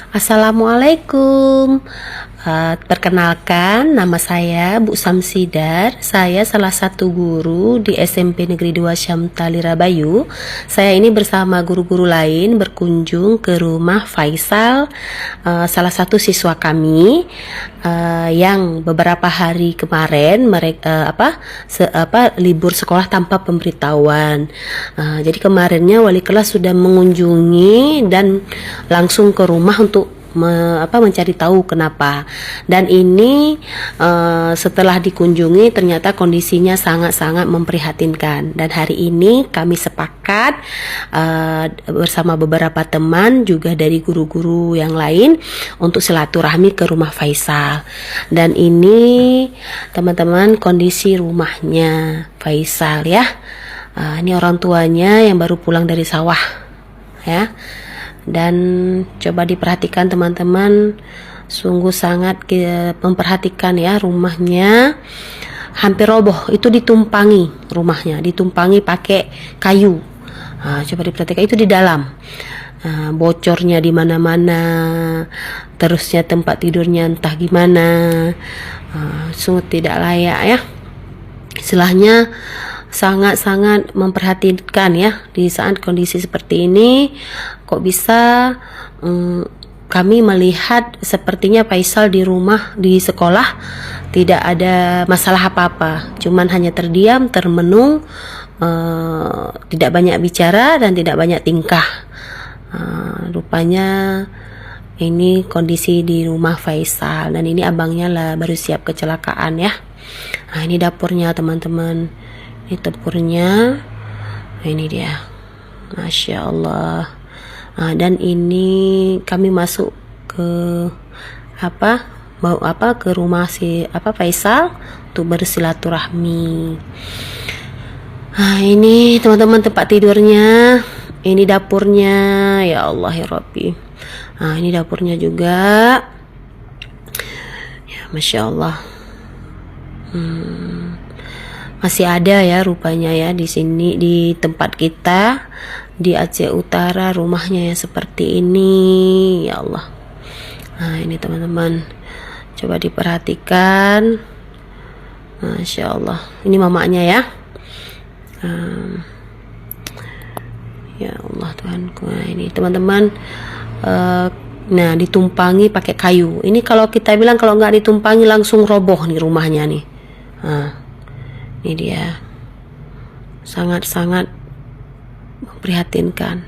Assalamualaikum. Perkenalkan, nama saya Bu Samsidar. Saya salah satu guru di SMP Negeri 2 Syamtali Rabayu. Saya ini bersama guru-guru lain berkunjung ke rumah Faisal, salah satu siswa kami yang beberapa hari kemarin mereka libur sekolah tanpa pemberitahuan. Jadi kemarinnya wali kelas sudah mengunjungi dan langsung ke rumah untuk mencari tahu kenapa. Dan ini setelah dikunjungi ternyata kondisinya sangat-sangat memprihatinkan. Dan hari ini kami sepakat bersama beberapa teman juga dari guru-guru yang lain untuk silaturahmi ke rumah Faisal. Dan ini teman-teman kondisi rumahnya Faisal ya. Ini orang tuanya yang baru pulang dari sawah ya. Dan coba diperhatikan teman-teman, sungguh sangat memperhatikan ya, rumahnya hampir roboh, itu ditumpangi rumahnya, ditumpangi pakai kayu. Coba diperhatikan itu di dalam, bocornya di mana-mana, terusnya tempat tidurnya entah gimana, sungguh tidak layak ya. Istilahnya sangat-sangat memperhatikan ya di saat kondisi seperti ini. Kok bisa kami melihat sepertinya Faisal di rumah, di sekolah tidak ada masalah apa-apa, cuman hanya terdiam, termenung, tidak banyak bicara dan tidak banyak tingkah. Rupanya ini kondisi di rumah Faisal, dan ini abangnya lah baru siap kecelakaan ya. Ini dapurnya teman-teman. Ini dapurnya, ini dia, Masya Allah. Dan ini kami masuk ke ke rumah Faisal untuk bersilaturahmi. Ini teman-teman tempat tidurnya, ini dapurnya, ya Allah ya Rabbi. Ini dapurnya juga, ya Masya Allah. Masih ada ya rupanya ya di sini, di tempat kita di Aceh Utara, rumahnya yang seperti ini, ya Allah. Ini teman-teman, coba diperhatikan, Masya Allah. Ini mamanya ya. Ya Allah Tuhanku. Ini teman-teman, nah ditumpangi pakai kayu. Ini kalau kita bilang kalau nggak ditumpangi langsung roboh nih rumahnya nih. Ini dia, sangat-sangat memprihatinkan.